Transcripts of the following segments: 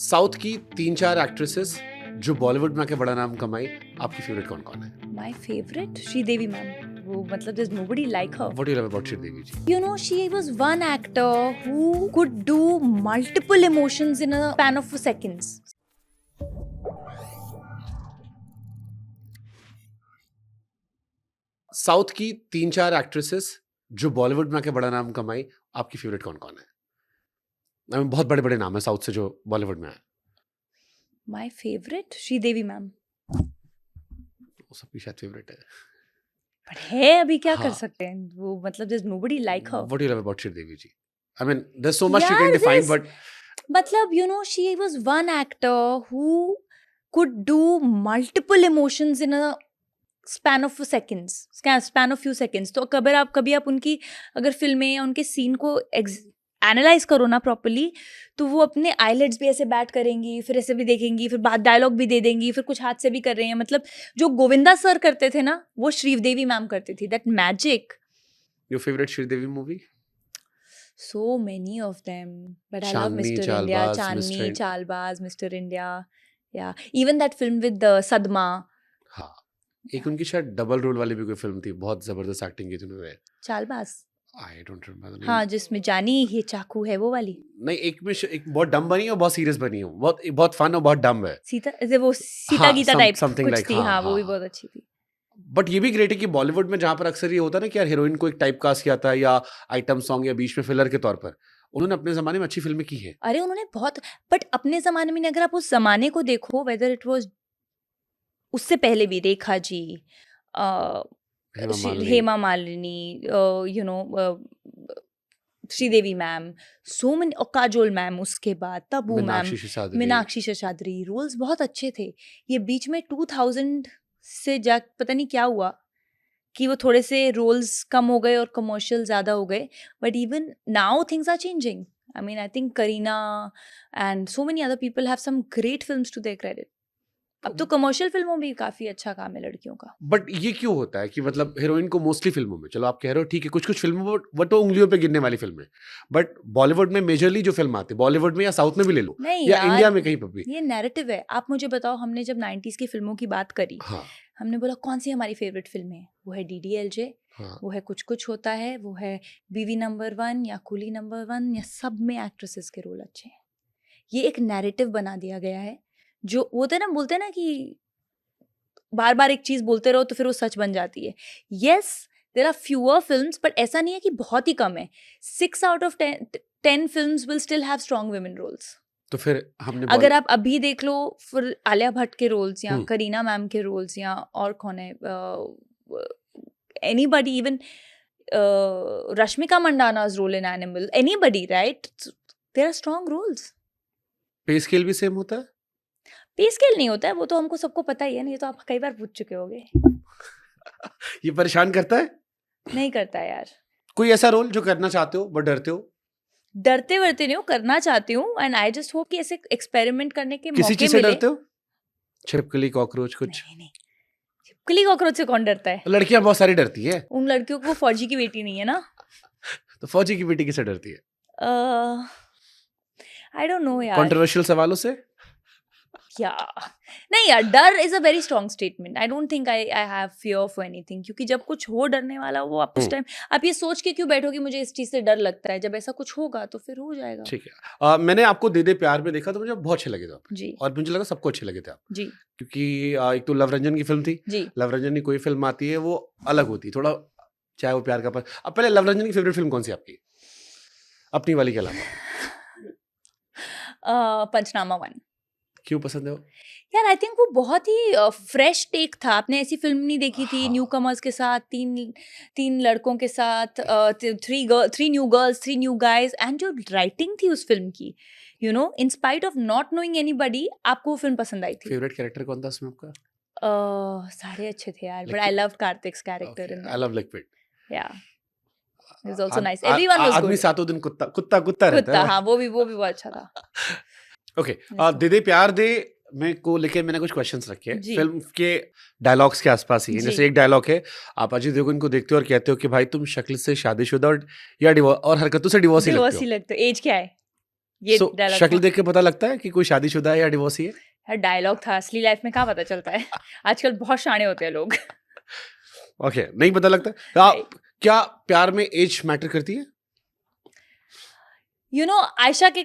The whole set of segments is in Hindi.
साउथ की 3-4 एक्ट्रेसेस जो बॉलीवुड में आके बड़ा नाम कमाई, आपकी फेवरेट कौन-कौन है? My favorite, Sridevi ma'am. वो मतलब there's nobody like her. What do you love about Sridevi ji? You know, she was one actor who could do multiple emotions in a span of seconds. South की 3-4 एक्ट्रेसेस जो बॉलीवुड में आके बड़ा नाम कमाई, आपकी फेवरेट कौन-कौन है? आई मीन बहुत बड़े-बड़े नाम हैं साउथ से जो बॉलीवुड में आए। My favorite, Sridevi ma'am. वो सबकी शायद फेवरेट है। But है अभी क्या कर हाँ। सकते हैं वो मतलब there's nobody like her. What do you love about Sridevi ji? I mean, there's so much you यार, can define, there's- but मतलब you know she was one actor who could do multiple emotions in a span of few seconds. तो कभी आप उनकी अगर फिल्में या उनके सीन को एनालाइज करो ना प्रॉपर्ली, तो वो अपने आईलेट्स भी ऐसे बैट करेंगी, फिर ऐसे भी देखेंगी, फिर बाद डायलॉग भी दे देंगी, फिर कुछ हाथ से भी कर रहे हैं। मतलब जो गोविंदा सर करते थे ना, वो श्रीदेवी मैम करती थी। That magic, your favorite Sridevi movie? so many of them, but I love Chandni, Mr. India, Chalbaz, Chandni, Mr. Chalbaz, Mr. India, yeah, even that film with Sadma, हाँ। एक उनकी शायद डबल रोल वाली भी कोई फिल्म थी, बहुत जबरदस्त एक्टिंग की थी उन्होंने। Chalbaz, I don't remember the name. हाँ, जिसमें जानी ये चाकू है वो वाली नहीं, एक बहुत डम बनी है और बहुत सीरियस बनी है। बहुत फन और बहुत डम है। सीता हाँ, गीता टाइप something कुछ like, थी। हाँ, हाँ, वो भी हाँ। बहुत अच्छी थी। बट ये भी ग्रेट है कि बॉलीवुड में जहाँ पर अक्सर ये होता है ना कि यार हीरोइन को एक टाइप कास्ट किया था या आइटम सॉन्ग या बीच में फिलर के तौर पर, उन्होंने अपने जमाने में अच्छी फिल्में की है। अरे उन्होंने बहुत, बट अपने जमाने में अगर आप उस जमाने को देखो, वेदर इट वाज उससे पहले भी Rekha ji, Hema Malini, you know, Sridevi ma'am, so many, और काजोल मैम, उसके बाद तब्बू मैम, मीनाक्षी शेषाद्री। मीनाक्षी शेषाद्री, रोल्स बहुत अच्छे थे। ये बीच में 2000 से जा पता नहीं क्या हुआ कि वो थोड़े से रोल्स कम हो गए और कमर्शियल ज़्यादा हो गए। But even now things are changing. I mean, I think Kareena and so many other people have some great films to their credit. अब तो कमर्शियल फिल्मों में भी काफ़ी अच्छा काम है लड़कियों का। बट ये क्यों होता है कि मतलब हीरोइन को मोस्टली फिल्मों में, चलो आप कह रहे हो ठीक है, कुछ कुछ फिल्मों में वो तो उंगलियों पे गिनने वाली फिल्में, बट बॉलीवुड में मेजरली जो फिल्म आती है, बॉलीवुड में या साउथ में भी ले लो नहीं या यार, इंडिया में कहीं पर भी। ये नैरेटिव है। आप मुझे बताओ, हमने जब 90s की फिल्मों की बात करी, हाँ, हमने बोला कौन सी हमारी फेवरेट फिल्म है? वो है DDLJ, हाँ। वो है कुछ कुछ होता है, वो है बीवी नंबर 1 या कुली नंबर 1, या सब में एक्ट्रेसेस के रोल अच्छे हैं। ये एक नैरेटिव बना दिया गया है, जो होता है ना, बोलते हैं ना कि बार बार एक चीज बोलते रहो तो फिर वो सच बन जाती है। Yes, there are fewer films, but ऐसा नहीं है कि बहुत ही कम है। 6 out of 10 films will still have strong women roles. तो फिर हमने अगर आप अभी देख लो, फिर आलिया भट्ट के रोल्स या हम्म। करीना मैम के रोल्स, या और कौन है, anybody, even Rashmika Mandanna's role in Animal, anybody, right? There are strong roles. Pay scale भी सेम होता है? पे स्केल नहीं होता है, वो तो हमको सबको पता ही है ना, ये तो आप कई बार पूछ चुके होगे। ये परेशान करता है? नहीं करता है यार। कोई ऐसा रोल जो करना चाहते हो बट डरते हो? डरते वरते नहीं हो, करना चाहती हूँ, एंड आई जस्ट होप कि ऐसे एक्सपेरिमेंट करने के किसी मौके चीज से मिले। डरते हो? छिपकली, कॉकरोच, कुछ? नहीं, छिपकली कॉकरोच से कौन डरता है? लड़कियां बहुत सारी डरती है, उन लड़कियों को फौजी की बेटी नहीं है ना। तो फौजी की बेटी किससे डरती है? आई डोंट नो यार। कंट्रोवर्शियल सवालों से? या नहीं यार, डर is a very strong statement. I don't think I have fear for anything, क्योंकि जब कुछ हो डरने वाला, वो आप उस टाइम आप ये सोच के क्यों बैठोगे मुझे इस चीज से डर लगता है? जब ऐसा कुछ होगा तो फिर हो जाएगा। ठीक है। मैंने आपको दे दे प्यार में देखा तो मुझे बहुत अच्छे लगे थे आप, जी और मुझे लगा सबको अच्छे लगे थे आप, जी क्योंकि एक तो लव रंजन की फिल्म थी। जी। लव रंजन की कोई फिल्म आती है वो अलग होती है थोड़ा, चाहे वो प्यार का पर। अब पहले लव रंजन की फेवरेट फिल्म कौन सी आपकी, अपनी वाली के अलावा? पंचनामा 1। क्यों पसंद है वो? यार आई थिंक वो बहुत ही फ्रेश टेक था। आपने ऐसी फिल्म नहीं देखी थी, हाँ। न्यू कमर्स के साथ, तीन लड़कों के साथ, 3 new girls, 3 new guys, and जो राइटिंग थी उस फिल्म की, you know, in spite of not knowing anybody, आपको वो फिल्म पसंद आई थी। फेवरेट कैरेक्टर कौन था उसमें आपका? सारे अच्छे थे यार, but Liquid. I love Kartik's character in I love liquid. Yeah is also nice, everyone was आदमी गुड। सातों दिन कुत्ता कुत्ता कुत्ता रहता कुत्ता, है। हाँ, वो भी बहुत अच्छा था। ओके, दे दे प्यार दे में को लेके मैंने कुछ क्वेश्चंस रखे हैं जी। फिल्म के डायलॉग्स के आसपास ही है। जी। जैसे एक डायलॉग है, आप अजय देवगन को देखते हो और कहते हो कि भाई तुम शक्ल से शादीशुदा और या डिवोर्स और हरकतों से डिवोर्स ही लगते डिवोर्स हो। ही लगते। एज क्या है? ये सो डायलॉग शक्ल था। देख के पता लगता है कि कोई शादीशुदा है या डिवोर्सी है? यार डायलॉग था, असली लाइफ में कहाँ पता चलता है। आजकल बहुत शाणे होते हैं लोग। ओके, नहीं पता लगता। तो आप क्या प्यार में एज मैटर करती है? यू नो आयशा के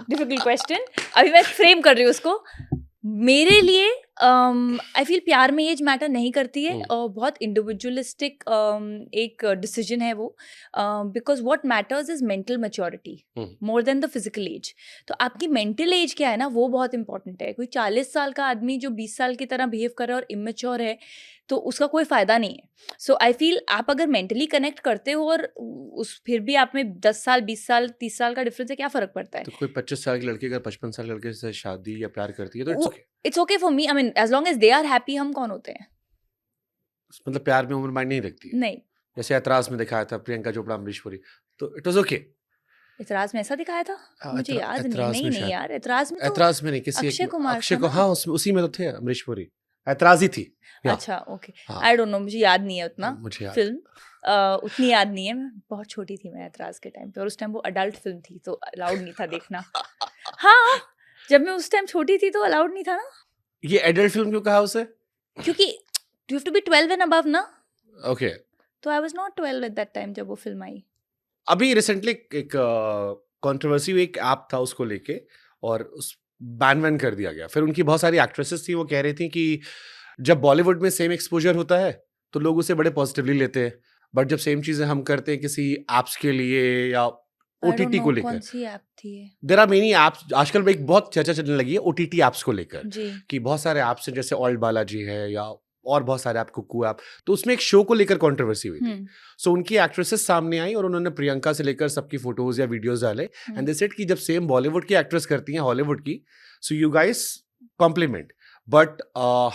डिफिकल्ट क्वेश्चन, अभी मैं फ्रेम कर रही हूँ उसको। मेरे लिए आई फील प्यार में एज मैटर नहीं करती है, और बहुत इंडिविजुअलिस्टिक एक डिसीजन है वो, because what matters is mental maturity more than the physical age. तो आपकी मेंटल एज क्या है ना, वो बहुत इंपॉर्टेंट है। कोई 40 साल का आदमी जो 20 साल की तरह बिहेव कर रहा है और इमेच्योर है, तो उसका कोई फायदा नहीं है। सो आई फील आप अगर मेंटली कनेक्ट करते हो और उस फिर भी आप में 10 साल 20 साल 30 साल का डिफरेंस है, क्या फर्क पड़ता है? तो कोई 25 साल की लड़की अगर 55 साल के लड़के से शादी या प्यार करती है तो it's okay. It's okay for me, I mean as long as they are happy, हम कौन होते हैं? मतलब प्यार में उम्र मायने नहीं रखती है। नहीं, जैसे ऐतराज में दिखाया था प्रियंका चोपड़ा अमरीश पुरी, तो इट वाज ओके। इतराज में ऐसा दिखाया था, मुझे याद नहीं। ऐतराज नहीं में नहीं शायद, यार, इतराज में तो ऐतराज में नहीं, किसी अक्षय एक कुमार अक्षय था को, ना? हाँ उसी में तो थे अमरीश पुरी, ऐतराज ही थी। या अच्छा ओके, हाँ, आई डोंट नो, मुझे याद नहीं है उतना मुझे याद। फिल्म, उतनी याद नहीं है। मैं बहुत छोटी थी मैं एतराज के टाइम पे, और उस टाइम वो अडल्ट फिल्म थी तो अलाउड नहीं था देखना। हाँ, जब मैं उस टाइम छोटी थी तो अलाउड नहीं था ना, ये एडल्ट फिल्म क्यों कहा उसे? क्योंकि you have to be 12 and above ना। ओके। तो I was not 12 at that time जब वो फिल्म आई। अभी रिसेंटली एक कंट्रोवर्सी हुई, एक ऐप था उसको लेके, और उस बैन वैन कर दिया गया। फिर उनकी बहुत सारी एक्ट्रेसेस थी, वो कह रही थी कि जब बॉलीवुड में सेम एक्सपोजर होता है तो लोग उसे बड़े पॉजिटिवली लेते हैं, बट जब सेम चीजें हम करते हैं किसी एप्स के लिए या आई डोंट ओटीटी नो को कौन लेकर, सी ऐप थी ये। There are many apps. आजकल एक बहुत चर्चा चलने लगी है ओटीटी एप्स को लेकर, जी। कि बहुत सारे ऐप्स हैं, जैसे ऑल्ड बालाजी है या और बहुत सारे ऐप, कुकू ऐप, तो उसमें एक शो को लेकर कंट्रोवर्सी हुई थी। सो उनकी एक्ट्रेसेस सामने आई और उन्होंने प्रियंका से लेकर सबकी फोटोज या वीडियोस डाले, एंड दे सेड कि जब सेम बॉलीवुड की एक्ट्रेस करती हैं हॉलीवुड की, so you guys compliment, but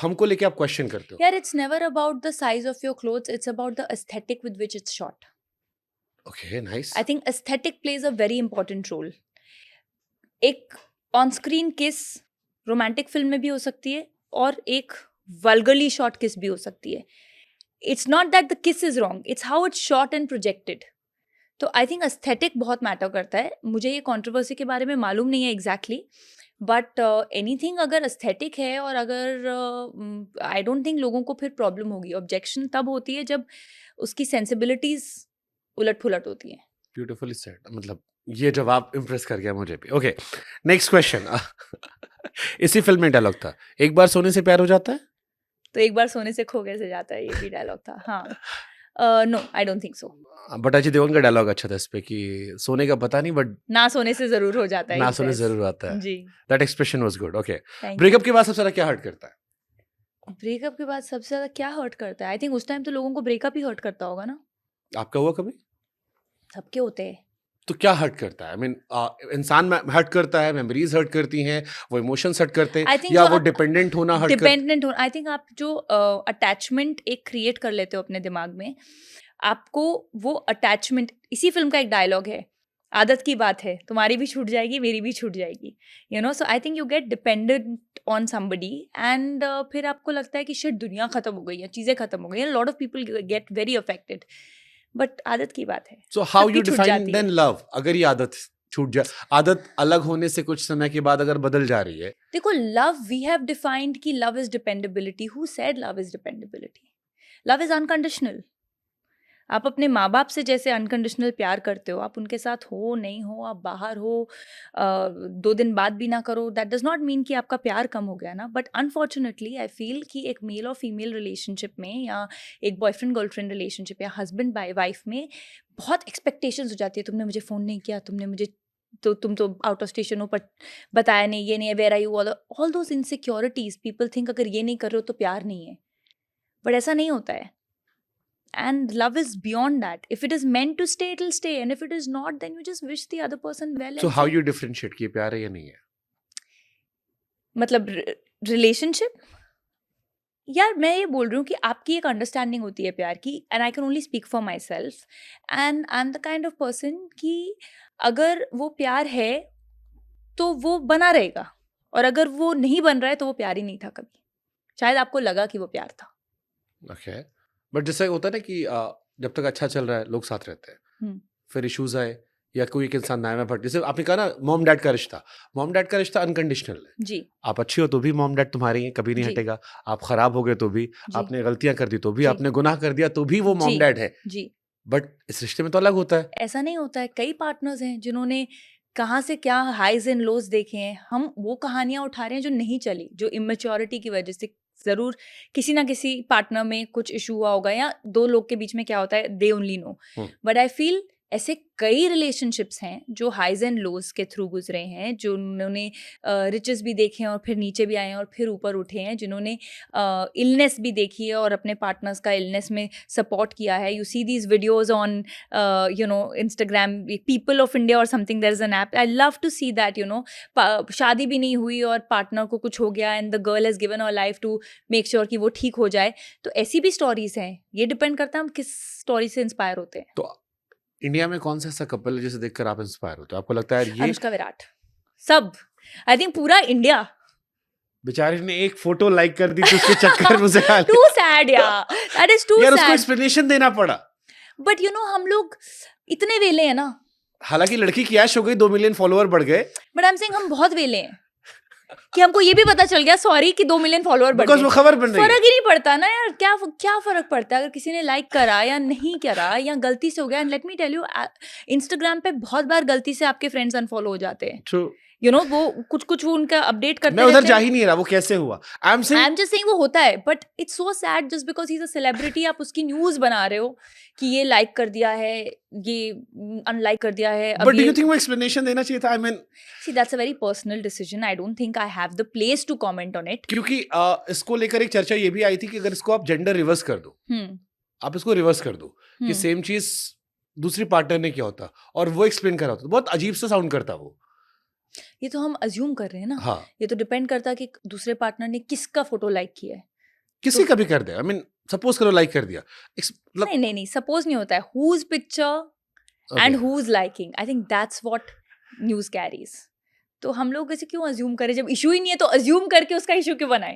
हमको लेके आप क्वेश्चन करते हो। यार it's never about the size of your clothes, it's about the aesthetic with which it's shot. Okay, nice. I think aesthetic plays a very important role. एक on screen kiss romantic film में भी हो सकती है, और एक वल्गरली शॉट किस भी हो सकती है। इट्स नॉट दैट द किस is wrong, it's how it's shot and projected. तो आई थिंक एस्थेटिक बहुत मैटर करता है। मुझे ये कंट्रोवर्सी के बारे में मालूम नहीं है एग्जैक्टली, बट एनीथिंग अगर एस्थेटिक है, और अगर आई डोंट थिंक लोगों को फिर प्रॉब्लम होगी। ऑब्जेक्शन तब होती है जब उसकी सेंसिबिलिटीज उलट पुलट होती हैं। ब्यूटीफुली सेड, मतलब ये जवाब इम्प्रेस कर गया मुझे भी। Okay, next question. इसी फिल्म में डायलॉग था, एक बार सोने से प्यार हो जाता है। तो एक बार सोने से खो कैसे जाता है, ये भी डायलॉग था। हाँ, no I don't think so. But Ajay Devgn का डायलॉग अच्छा था इस पे, कि सोने का पता नहीं बट ना सोने से जरूर हो जाता है, ना he सोने says. जरूर आता है। जी, that expression was good. Okay, thank breakup के बाद सबसे ज्यादा क्या हर्ट करता है? यू। ब्रेकअप के बाद सबसे ज्यादा क्या हर्ट करता है? आई थिंक उस टाइम तो लोगों को ब्रेकअप ही हर्ट करता होगा ना। आपका हुआ कभी? सबके होते हैं। तो क्या हर्ट करता है? आई मीन इंसान हर्ट करता है, मेमोरीज हर्ट करती हैं, वो इमोशंस हर्ट करते I हैं, think या जो वो आप डिपेंडेंट होना हर्ट करता डिपेंडेंट हो, आई थिंक आप जो अटैचमेंट एक क्रिएट कर लेते हो अपने दिमाग में, आपको वो अटैचमेंट, इसी फिल्म का एक डायलॉग है, आदत की बात है, तुम्हारी भी छूट जाएगी मेरी भी छूट जाएगी, you know. So I think you get dependent on somebody, and फिर आपको लगता है कि शिट दुनिया खत्म हो गई है, चीजें खत्म हो गई हैं। Lot of people get very affected, but आदत की बात है। सो हाउ सबकी यू छूट डिफाइन जाती देन है। लव? अगर ये आदत छूट जाए, आदत अलग होने से कुछ समय के बाद अगर बदल जा रही है, देखो, लव वी हैव डिफाइंड कि love is dependability. Who said love is dependability? Love is unconditional. आप अपने माँ बाप से जैसे अनकंडीशनल प्यार करते हो, आप उनके साथ हो नहीं हो, आप बाहर हो, 2 दिन बाद भी ना करो, दैट डज नॉट मीन कि आपका प्यार कम हो गया ना। बट अनफॉर्चुनेटली आई फील कि एक मेल और फीमेल रिलेशनशिप में, या एक बॉयफ्रेंड गर्लफ्रेंड रिलेशनशिप, या हस्बैंड वाइफ में बहुत एक्सपेक्टेशंस हो जाती है। तुमने मुझे फ़ोन नहीं किया, तुमने मुझे, तो तुम तो आउट ऑफ स्टेशन हो, पर बताया नहीं, ये नहीं है, where are you, all those insecurities. People think अगर ये नहीं कर रहे हो तो प्यार नहीं है, बट ऐसा नहीं होता है। And love is beyond that. If it is meant to stay, it'll stay. And if it is not, then you just wish the other person well. So and how say- you differentiate कि ये प्यार है या नहीं है? मतलब रिलेशनशिप, यार मैं ये बोल रही हूँ कि आपकी एक अंडरस्टैंडिंग होती है प्यार की, and I can only speak for my self, and I am the kind of person कि अगर वो प्यार है तो वो बना रहेगा, और अगर वो नहीं बन रहा है तो वो प्यार ही नहीं था कभी। शायद आपको लगा कि वो प्यार था। ओके, बट जैसे होता है ना कि जब तक अच्छा चल रहा है लोग साथ रहते हैं, हम्म। फिर इश्यूज आए या कोई एक इंसान दाएं में भटक, जैसे आपने कहा ना मॉम डैड का रिश्ता अनकंडीशनल है जी आप अच्छी हो तो भी मॉम डैड तुम्हारी हैं, कभी नहीं जी हटेगा। आप खराब हो गए तो भी, जी आपने गलतियां कर दी तो भी, जी आपने गुनाह कर दिया तो भी वो जी मॉम डैड है। जी बट इस रिश्ते में तो अलग होता है। ऐसा नहीं होता है। कई पार्टनर्स हैं जिन्होंने कहाँ से क्या हाइज एंड लोज देखे हैं। हम वो कहानियां उठा रहे हैं जो नहीं चली, जो इमेच्योरिटी की वजह से जरूर किसी ना किसी पार्टनर में कुछ इशू हुआ होगा, या दो लोग के बीच में क्या होता है they only know. But I feel ऐसे कई रिलेशनशिप्स हैं जो हाइज एंड लोज के थ्रू गुजरे हैं, जो उन्होंने रिचेस भी देखे हैं और फिर नीचे भी आए हैं और फिर ऊपर उठे हैं, जिन्होंने इलनेस भी देखी है और अपने पार्टनर्स का इलनेस में सपोर्ट किया है। You see these videos on Instagram, people of India और something, there is an app, I love to see that शादी भी नहीं हुई और पार्टनर को कुछ हो गया and the girl has given her life to make sure कि वो ठीक हो जाए। तो ऐसी भी स्टोरीज हैं। ये डिपेंड करता है हम किस स्टोरी से इंस्पायर होते हैं। तो इंडिया में कौन सा ऐसा कपल है जिसे देखकर आप इंस्पायर होते हो, आपको लगता है ये अनुष्का विराट, सब, आई थिंक पूरा इंडिया। बेचारे ने एक फोटो लाइक कर दी तो उसके चक्कर में उसे खा लिया। टू सैड यार, दैट इज टू यार उसको सैड। एक्सप्लेनेशन देना पड़ा। बट हम लोग इतने वेले हैं ना। हालांकि लड़की की ऐश हो गई, 2 मिलियन फॉलोअर बढ़ गए, बट आई एम सेइंग हम बहुत वेले हैं कि हमको ये भी पता चल गया सॉरी कि 2 मिलियन फॉलोअर बढ़ बिकॉज गए। वो खबर बन रही है। फर्क ही नहीं पड़ता ना यार, क्या फर्क पड़ता है अगर किसी ने लाइक करा या नहीं करा या गलती से हो गया। And let me tell you, Instagram पे बहुत बार गलती से आपके फ्रेंड्स अनफॉलो हो जाते हैं। True. वो कुछ वो उनका अपडेट करते मैं उधर रहते जा हैं। ही नहीं रहा, वो कैसे हुआ। I am I am just saying वो होता है, but it's so sad just because he is a celebrity. आप उसकी न्यूज बना रहे हो कि ये लाइक कर दिया है, ये अनलाइक कर दिया है। बट डू यू थिंक वो एक्सप्लेनेशन देना चाहिए था? I mean see that's a very personal decision. I don't think I have the place to comment on it. क्योंकि इसको लेकर एक चर्चा ये भी आई थी कि अगर इसको आप जेंडर रिवर्स कर दो, आप इसको रिवर्स कर दो कि सेम चीज दूसरी पार्टनर ने किया होता और वो एक्सप्लेन कर रहा होता, बहुत अजीब सा साउंड करता वो। ये तो हम अज्यूम कर रहे हैं ना। हाँ, ये तो डिपेंड करता है कि दूसरे पार्टनर ने किसका फोटो लाइक किया है। किसी का भी कर दे। आई मीन सपोज करो लाइक कर दिया, मतलब नहीं सपोज नहीं होता है। Whose picture and whose liking, I think that's what news carries. तो हम लोग ऐसे क्यों अज्यूम करें जब इशू ही नहीं है, तो अज्यूम करके उसका इशू क्यों बनाएं।